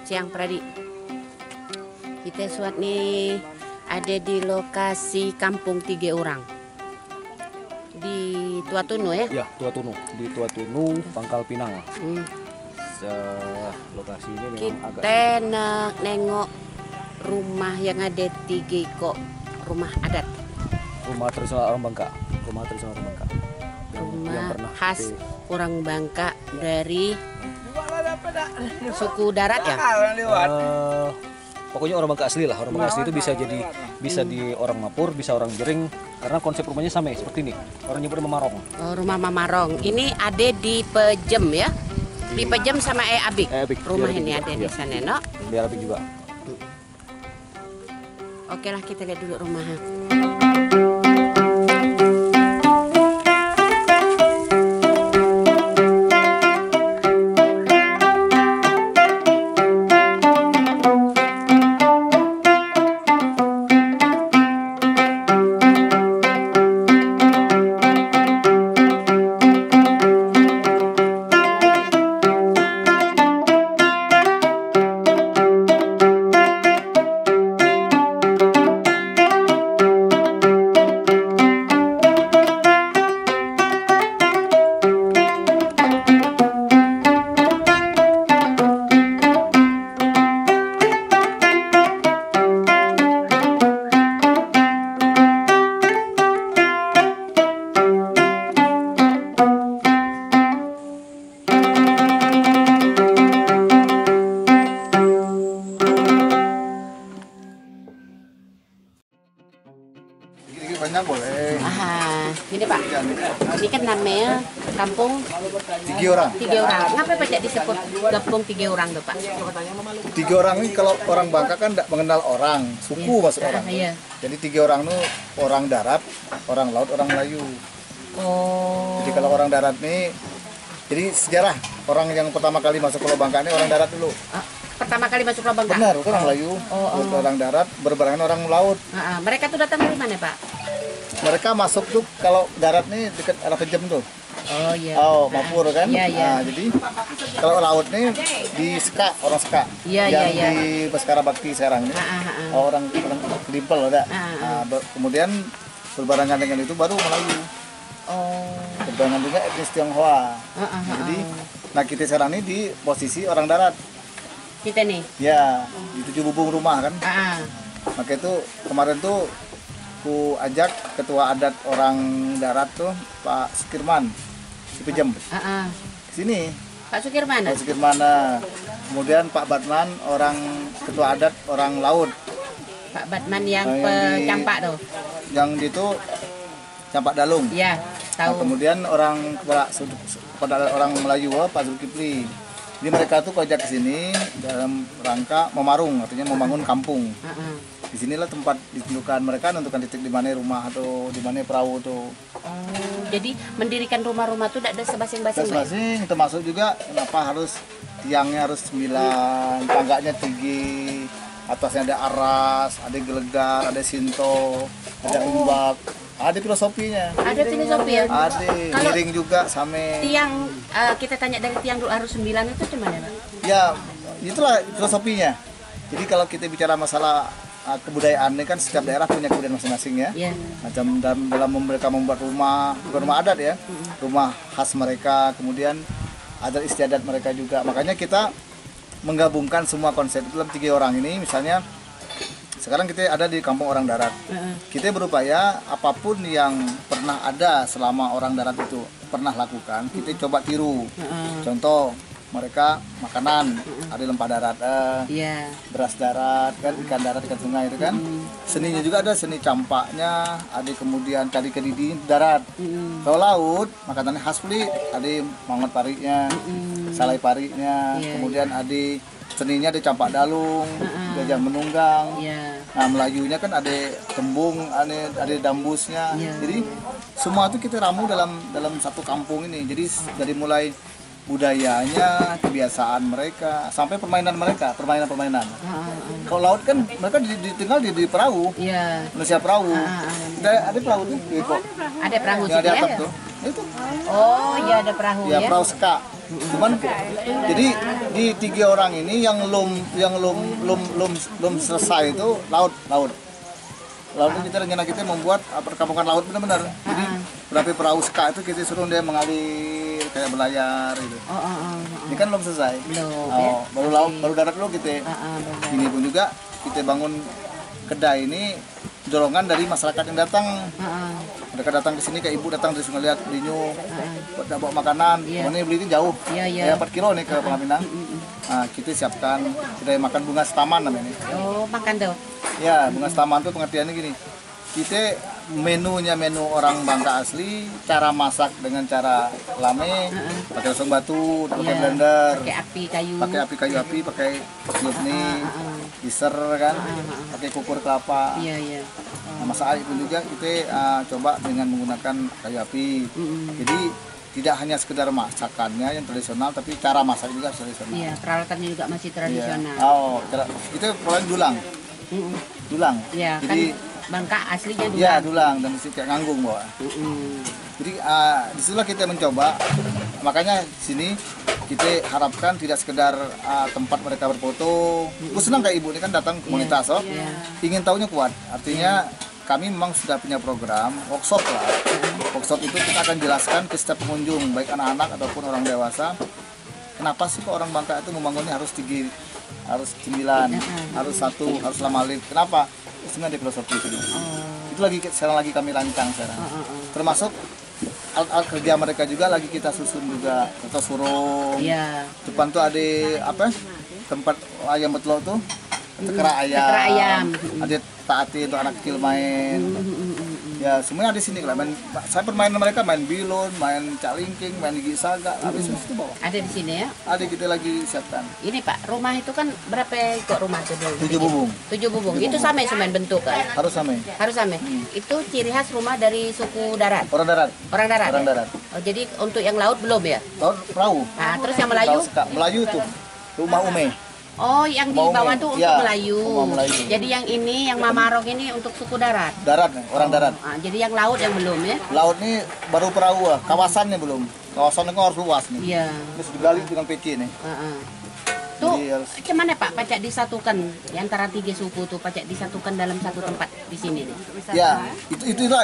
siang Pradi. Kita suat nih ada di lokasi Kampung Tiga Orang di Tuatunu ya? Ya, Tuatunu, di Tuatunu, Pangkal Pinang. Lokasi ini memang kita nengok rumah yang ada tiga kok rumah adat. Rumah tradisional orang Bangka. Rumah Rumah khas orang Bangka dari suku darat ya? Pokoknya orang Bangka asli lah. Orang Bangka asli itu bisa di orang Mapur, bisa orang Jering, karena konsep rumahnya sama seperti ini. Orang nyebut Mamarong. Oh, rumah Mamarong. Ini ada di Pejem ya? Di Pejem sama Abik. Rumah ini ada di sana, no? Di Abik juga. Oke lah, kita lihat dulu rumahnya. Boleh. Ini Pak. Ini kan namanya Kampung Tiga Orang. Ngapa Pak disebut Kampung Tiga Orang tuh Pak? Tiga orang ini kalau orang Bangka kan tidak mengenal orang, suku masuk orang. Iya. Jadi tiga orang itu orang darat, orang laut, orang Melayu. Oh. Jadi kalau orang darat nih, jadi sejarah orang yang pertama kali masuk Pulau Bangka ini orang darat dulu. Pertama kali masuk Pulau Bangka? Benar, bukan orang Melayu, orang darat berbarengan orang laut. Mereka tuh datang dari mana Pak? Mereka masuk tuh kalau darat nih dekat arah Pejem tuh. Oh iya. Oh, Mapur kan? Iya, iya. Nah, jadi kalau laut nih di Seka, orang Seka. Iya, yang iya, di Baskara Bakti sekarang nih. Orang Limpel ada. Kemudian berbarengan dengan itu baru Melayu. Oh. Berbarengan juga etnis Tionghoa. Jadi, nah kita sekarang ini di posisi orang darat. Kita nih? Ya, di 7 bubung rumah kan. Maka itu kemarin tuh aku ajak ketua adat orang darat tuh Pak Sukirman di Pejem. Sini. Pak Sukirman. Pak Sukirman. Kemudian Pak Batman orang ketua adat orang laut. Pak Batman yang Campak tuh. Yang itu Campak Dalung. Iya, tahu. Nah, kemudian orang kepada orang Melayu Pak Zulkifli. Jadi mereka tuh ajak ke sini dalam rangka memarung, artinya membangun kampung. Di sinilah tempat ditentukan mereka, menentukan titik di mana rumah atau di mana perahu tuh. Oh, jadi mendirikan rumah-rumah tuh tidak ada sebasing-basing. Sebasing, termasuk juga kenapa harus tiangnya harus 9, tangganya tinggi, atasnya ada aras, ada gelegar, ada sinto, ada umbak. Ada filosofinya. Ada filosofi ya? Ada. Miring juga sama. Tiang, kita tanya dari tiang dulu harus 9 itu gimana Pak? Ya, itulah filosofinya. Jadi kalau kita bicara masalah kebudayaan ini kan setiap daerah punya kebudayaan masing-masing ya. Macam dalam mereka membuat rumah, bukan rumah adat ya, rumah khas mereka, kemudian adat istiadat mereka juga. Makanya kita menggabungkan semua konsep dalam 3 orang ini. Misalnya sekarang kita ada di kampung orang darat. Kita berupaya apapun yang pernah ada selama orang darat itu pernah lakukan, kita coba tiru. Contoh, mereka makanan, ada lempah darat, beras darat, kan ikan darat, ikan sungai itu kan. Seninya juga ada seni campaknya, ada kemudian kali kedidi darat. Kalau laut, makanannya khas puli, ada mangut pariknya, salai pariknya, kemudian ada seninya ada campak dalung, gajah menunggang. Nah, Melayunya kan ada tembung, ada dambusnya. Jadi semua itu kita ramu dalam satu kampung ini. Jadi dari mulai budayanya, kebiasaan mereka, sampai permainan mereka, permainan. Kalau laut kan mereka tinggal di perahu, Indonesia perahu. Ada perahu tuh, ada perahu yang ada atap tuh. Itu. Oh iya ada perahu ya. Ya perahu Seka. Cuman jadi di 3 orang ini yang belum selesai itu laut. Lalu kita rencana kita membuat perkampungan laut benar-benar. Jadi berapa perahu ska itu kita suruh dia mengalir kayak belayar gitu. Ini kan belum selesai. Baru laut, baru darat dulu kita. Ini pun juga kita bangun kedai ini dorongan dari masyarakat yang datang. Mereka datang ke sini, kayak ibu datang dari Sungai Liat, Dinyu, buat bawa makanan. Ini beli ini jauh, ya 4 kilo nih ke Pangapinang. Nah, kita siapkan kedai makan bunga setaman namanya. Oh, makan tuh. Ya, bunga setaman tuh pengertiannya gini. Kita menunya menu orang Bangka asli, cara masak dengan cara lame, pakai langsung batu, pakai blender, pakai api kayu, pakai slupni, giser kan, pakai kukur kelapa. Nah, masak pun juga kita coba dengan menggunakan kayu api. Jadi tidak hanya sekedar masakannya yang tradisional, tapi cara masak juga tradisional. Iya, peralatannya juga masih tradisional. Itu paling dulang. Dulang. Iya, jadi kan Bangka aslinya dulang. Iya, dulang dan mesti kayak nganggung bawa. Jadi disitulah kita mencoba. Makanya di sini kita harapkan tidak sekedar tempat mereka berfoto. Gue senang kayak ibu ini kan datang komunitas, ingin tahunya kuat. Artinya kami memang sudah punya program workshop lah. Workshop itu kita akan jelaskan ke setiap pengunjung, baik anak-anak ataupun orang dewasa. Kenapa sih kok orang Bangka itu membangunnya harus tinggi, harus 9, harus 1, harus lamalip? Kenapa? Sebenarnya di filosofi itu. Itu sekarang lagi kami rancang sekarang. Termasuk alat kerja mereka juga lagi kita susun juga. Kita suruh. Depan tuh ada apa? Tempat ayam betelok tuh. Tekera ayam. Ada taati untuk anak kecil main. Ya semuanya ada di sini lah. Saya permainan mereka main bilon, main calingking, main gigi saga. Habis itu bawa. Ada di sini ya? Ada, kita lagi siapkan. Ini Pak, rumah itu kan berapa kok rumah itu dulu? 7 bubung. 7 bubung. Itu sama semen bentuk kan? Harus sama. Harus sama. Itu ciri khas rumah dari suku darat. Orang darat. Orang darat. Orang darat. Oh, jadi untuk yang laut belum ya? Laut perahu. Nah, terus yang Melayu? Melayu itu rumah Ume. Oh, yang di bawah tuh untuk Melayu. Melayu. Jadi yang ini, yang Mamarong ini untuk suku darat. Darat, orang darat. Jadi yang laut yang belum ya? Laut ini baru perahu, kawasannya belum. Kawasannya kan harus luas nih. Iya. Terus digali dengan PC nih. Tuh, gimana Pak pacak disatukan antara 3 suku tuh, pacak disatukan dalam satu tempat di sini nih? Ya,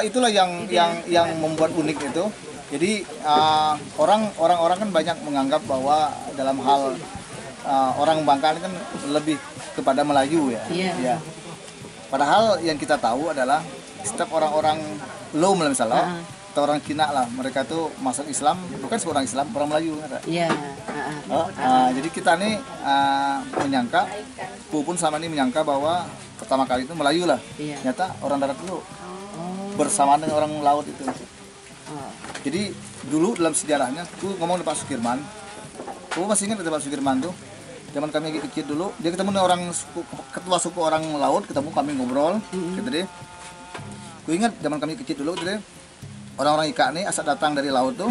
itulah yang membuat unik itu. Jadi orang kan banyak menganggap bahwa dalam hal orang Bangka ini kan lebih kepada Melayu ya. Ya. Padahal yang kita tahu adalah setiap orang-orang Lom misalnya, atau orang Cina lah, mereka tuh masuk Islam bukan seorang Islam, orang Melayu kan. Jadi kita nih menyangka, pun selama ini menyangka bahwa pertama kali itu Melayu lah. Ternyata orang darat dulu bersamaan dengan orang laut itu. Jadi dulu dalam sejarahnya, aku ngomong dengan Pak Sukirman. Aku masih ingat Pak Sukirman tuh. Zaman kami lagi kecil dulu, dia ketemu dengan ketua suku orang laut, ketemu kami ngobrol, gitu deh. Aku ingat zaman kami kecil dulu, gitu deh. Orang-orang ikan nih asal datang dari laut tuh,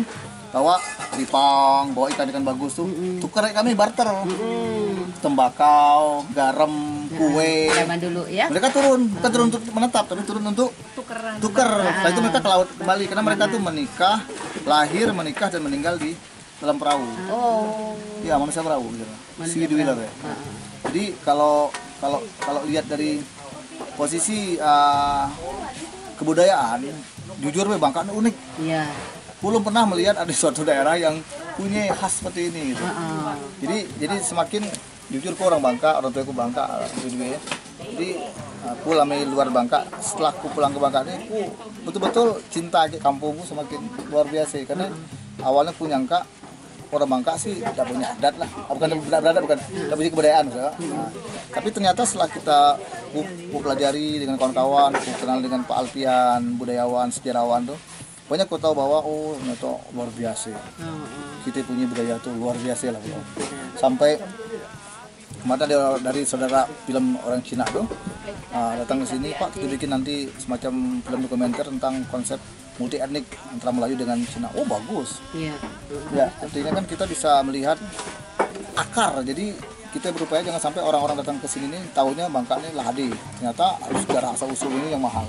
bawa ripang, bawa ikan-ikan bagus tuh, tukar kami barter, tembakau, garam, kue. Zaman dulu ya. Mereka turun, bukan turun untuk menetap, tapi turun untuk tukar. Setelah itu mereka ke laut kembali, karena mereka tuh menikah, lahir, menikah dan meninggal di dalam perahu. Ya, manusia perahu gitu. Seaweed wheeler ya. Jadi kalau lihat dari posisi kebudayaan, jujur Bangka ini unik. Iya. Belum pernah melihat ada suatu daerah yang punya khas seperti ini gitu. Jadi semakin jujur ke orang Bangka, orang tua aku Bangka juga ya. Jadi aku lama luar Bangka, setelah aku pulang ke Bangka ini aku betul-betul cinta ke kampungku semakin luar biasa karena awalnya aku nyangka orang Bangka sih tidak punya adat lah, bukan tidak punya kebudayaan misalnya. Tapi ternyata setelah kita pelajari dengan kawan-kawan, kenal dengan Pak Alfian, budayawan, sejarawan tuh, banyak aku tahu bahwa ternyata luar biasa. Kita punya budaya tuh luar biasa lah. Sampai kemarin dari saudara film orang Cina tuh datang ke sini, Pak, kita bikin nanti semacam film dokumenter tentang konsep multi etnik antara Melayu dengan Cina. Oh bagus. Ya, artinya kan kita bisa melihat akar. Jadi kita berupaya jangan sampai orang-orang datang ke sini nih tahunya Bangka ini lahadi. Ternyata sejarah asal usul ini yang mahal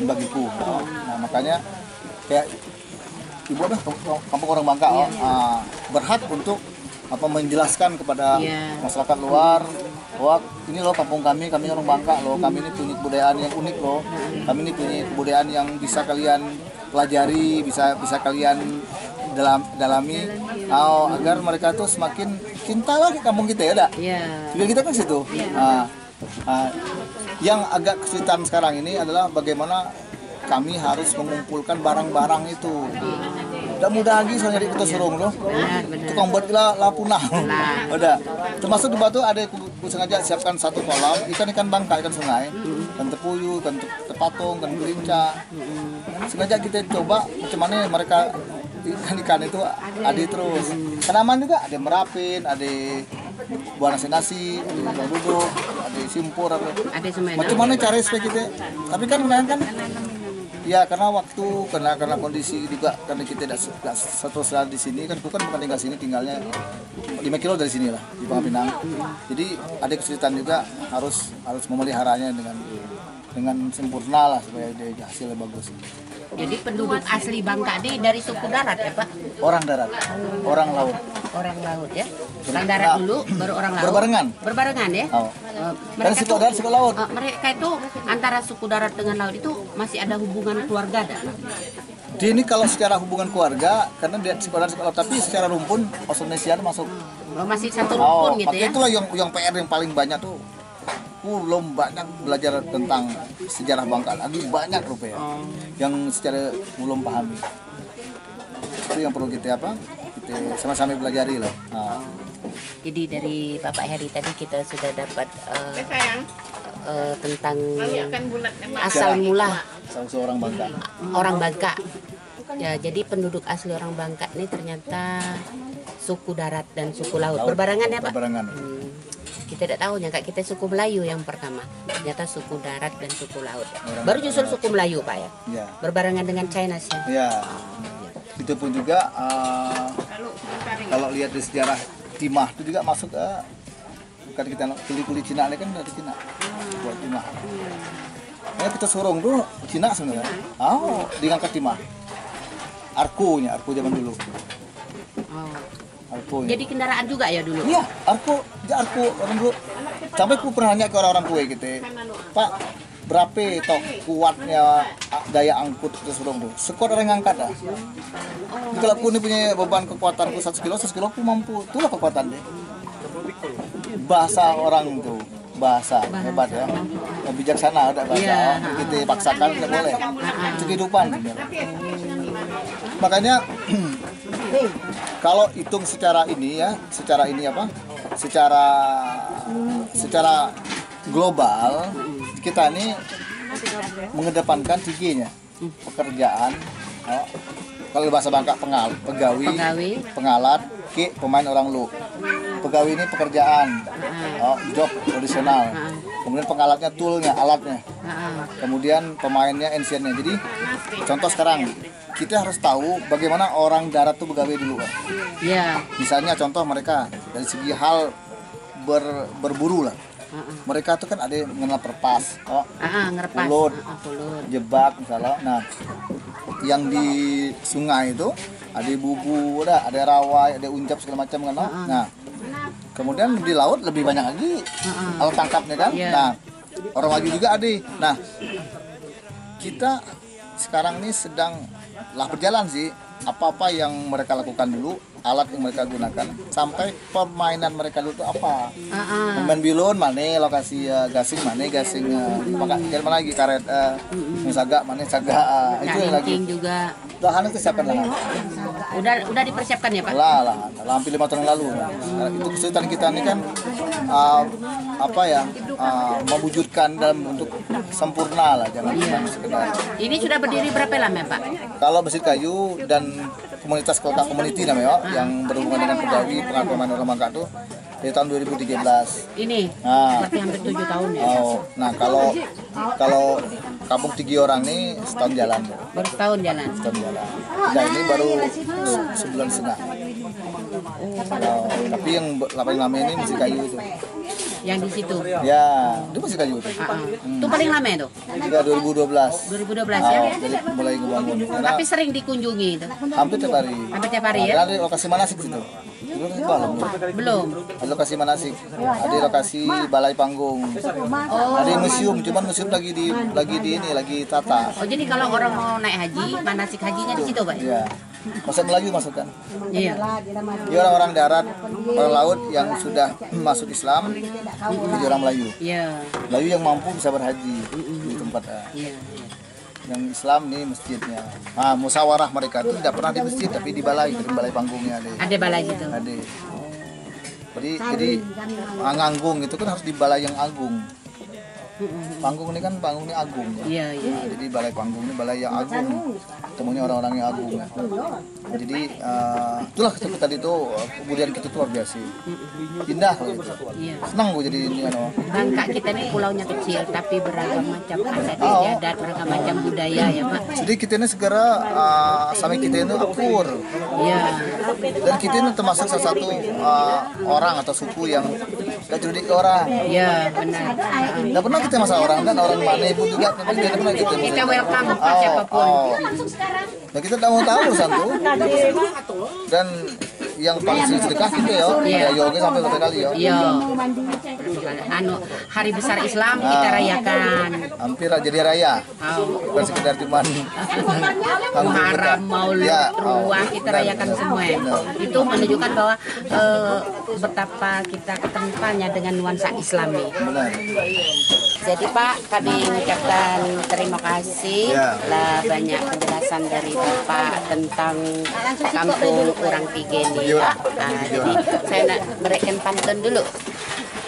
bagiku. Nah, makanya kayak ibu kampung orang Bangka berhak untuk menjelaskan kepada masyarakat luar bahwa ini loh kampung kami orang Bangka loh, kami ini punya kebudayaan yang unik loh, kami ini punya kebudayaan yang bisa kalian pelajari, bisa kalian dalami, agar mereka tuh semakin cinta lah ke kampung kita ya, dak. Juga kita kan situ. Yang agak kesulitan sekarang ini adalah bagaimana kami harus mengumpulkan barang-barang itu. Tidak mudah lagi soalnya kita surung loh. Tukang buat lah punah. Udah. Termasuk di Batu ada sengaja siapkan satu kolam ikan Bangka, ikan sungai, ikan tepuyuh, ikan tepatung, ikan kurinca. Sengaja kita coba macam mana mereka ikan itu ada terus. Tanaman juga ada merapin, ada buah nasi, ada duduk, ada simpur, ada macam mana cara supaya kita. Tapi kan ya karena waktu, karena kondisi juga, karena kita tidak satu saat di sini kan, bukan tinggal sini, tinggalnya 5 kilo dari sini lah di Pangkal Pinang. Jadi ada kesulitan juga, harus memeliharanya dengan sempurna lah supaya dia hasilnya bagus. Jadi penduduk asli Bangka ini dari suku darat ya Pak? Orang darat, orang laut. Orang laut ya? Orang darat dulu, baru orang laut? Berbarengan ya? Dari suku darat, suku laut. Mereka itu antara suku darat dengan laut itu masih ada hubungan keluarga ada? Di ini kalau secara hubungan keluarga, karena dia suku darat, suku laut, tapi secara rumpun Austronesia masuk. Masih satu rumpun gitu ya? Itulah yang PR yang paling banyak tuh. Belum banyak belajar tentang sejarah Bangka, lagi banyak rupanya yang secara belum pahami. Itu yang perlu kita sama-sama pelajari lah. Jadi dari Bapak Heri tadi kita sudah dapat tentang asal mula seorang Bangka. Orang Bangka. Ya, jadi penduduk asli orang Bangka ini ternyata suku darat dan suku laut. Berbarengan ya Pak? Berbarengan. Kita tidak tahu, nyangka kita suku Melayu yang pertama. Ternyata suku darat dan suku laut. Baru justru suku Melayu Pak ya? Berbarengan dengan China sih. Ya. Itu pun juga kalau lihat di sejarah timah itu juga masuk bukan kita kulit Cina ini kan dari Cina. Buat timah. Kita surung dulu Cina sebenarnya. Diangkat timah. Arko zaman dulu. Arko. Jadi kendaraan juga ya dulu? Iya, arko orang dulu. Sampai aku pernah nanya ke orang tua gitu, Pak, berapa toh kuatnya daya angkut kita surung tuh? Sekuat orang ngangkat dah. Kalau aku ini punya beban kekuatanku 1 kilo aku mampu. Itulah kekuatan deh. Bahasa orang tuh, bahasa hebat ya. Bijaksana ada bahasa. Kita paksakan tidak boleh. Itu kehidupan. Makanya kalau hitung secara global, kita ini mengedepankan 3-nya. Pekerjaan, kalau bahasa Bangka pegawai, pengalat, pemain orang lu. Pegawai ini pekerjaan, job tradisional. Kemudian pengalatnya toolnya, alatnya. Kemudian pemainnya, ensiannya. Jadi contoh sekarang kita harus tahu bagaimana orang darat tuh begawe dulu. Misalnya contoh mereka dari segi hal berburu lah. Mereka tuh kan ada yang mengenal perpas, pulut, jebak misalnya. Nah, yang di sungai itu ada bubu, ada rawai, ada uncap segala macam kan. Nah, kemudian di laut lebih banyak lagi alat tangkapnya kan. Nah, orang lagi juga ada. Nah, kita sekarang ini sedang berjalan sih, apa-apa yang mereka lakukan dulu, alat yang mereka gunakan, sampai permainan mereka dulu itu apa. Main bilon mana, lokasi gasing mana, mana lagi karet, saga mana, saga, itu yang lagi. Juga. Lahan itu siapkan lahan. Udah dipersiapkan ya Pak? Lah, hampir 5 tahun lalu. Itu kesulitan kita ini kan mewujudkan dalam bentuk sempurna lah, jangan cuma sekedar. Ini sudah berdiri berapa lama Pak? Kalau Masjid Kayu dan komunitas kota community namanya yang berhubungan dengan pegawai pengakuan orang Bangka itu dari tahun 2013. Ini berarti hampir 7 tahun ya. Nah kalau kampung Tigi Orang ini setahun jalan. Baru setahun jalan. Nah ini baru sebulan setengah. Tapi yang paling lama ini Masjid Kayu itu. Yang di situ? Ya, itu Masjid Kayu itu. Itu paling lama itu? Ya 2012. 2012 ya? Jadi mulai ngebangun. Tapi sering dikunjungi itu? Hampir tiap hari. Hampir tiap hari ya? Karena di lokasi manasik situ. Belum. Ada lokasi manasik, ada lokasi balai panggung, ada museum, cuman museum lagi tata. Oh, jadi kalau orang mau naik haji, manasik hajinya di situ, Pak? Iya. Masa Melayu masukkan. Iya. Dia orang-orang darat, orang laut yang sudah masuk Islam, jadi orang Melayu. Iya. Melayu yang mampu bisa berhaji di tempat. Iya. Yang Islam nih masjidnya. Nah, musyawarah mereka itu tidak pernah di masjid tapi di balai panggungnya ada. Ada balai gitu. Ada. Jadi nganggung itu kan harus di balai yang agung. Panggung ini kan panggungnya agung ya. Iya, iya. Nah, jadi balai panggung ini balai yang agung. Temunya orang-orang yang agung ya. Jadi itulah seperti tadi itu kebudayaan kita tuh luar biasa. Indah loh itu. Iya. Senang gue jadi ini kan. Bangka kita ini pulaunya kecil tapi beragam macam adat istiadat, beragam macam budaya ya, Pak. Jadi kita ini segera sama kita ini akur. Iya. Dan kita ini termasuk salah satu orang atau suku yang gak cerdik ke orang. Iya, benar. Gak pernah kita masalah orang dan orang mana pun juga tidak pernah kita. Kita welcome siapapun. Nah kita tidak mau tahu satu. Dan yang paling sedekah kita ya yoga sampai berapa kali ya. Iya. Hari besar Islam kita rayakan. Hampir jadi raya. Bukan sekedar cuman Muharram, Maulid, Ruah kita rayakan semua. Itu menunjukkan bahwa betapa kita ketempannya dengan nuansa Islami. Benar. Jadi Pak, kami mengucapkan terima kasih lah banyak penjelasan dari Bapak tentang kampung Urang Tige ini. Nah, jadi saya nak berikan pantun dulu.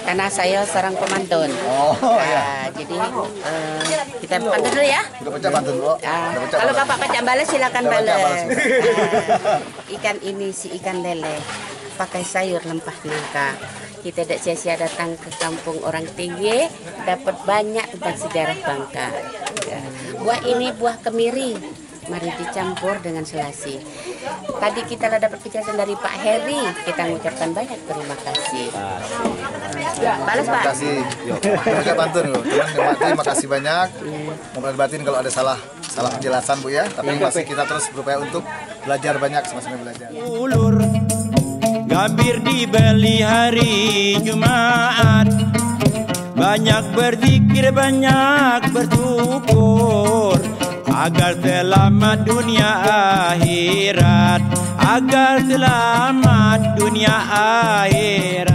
Karena saya seorang pemantun. Jadi kita pantun dulu ya. Kita baca pantun dulu. Kalau Bapak baca balas silakan balas. Ikan ini si ikan lele pakai sayur lempah nangka. Kita tidak sia-sia datang ke kampung Urang Tige, dapat banyak tentang sejarah Bangka. Buah ini buah kemiri, mari dicampur dengan selasi. Tadi kita dapat penjelasan dari Pak Heri, kita mengucapkan banyak terima kasih. Balas Pak. Terima kasih. Kita pantun loh. Terima kasih banyak. Mohon batin kalau ada salah penjelasan Bu ya. Tapi masih kita terus berupaya untuk belajar banyak sama-sama belajar. Gambir dibeli hari Jumat, banyak berzikir, banyak bersyukur, agar selamat dunia akhirat, agar selamat dunia akhirat.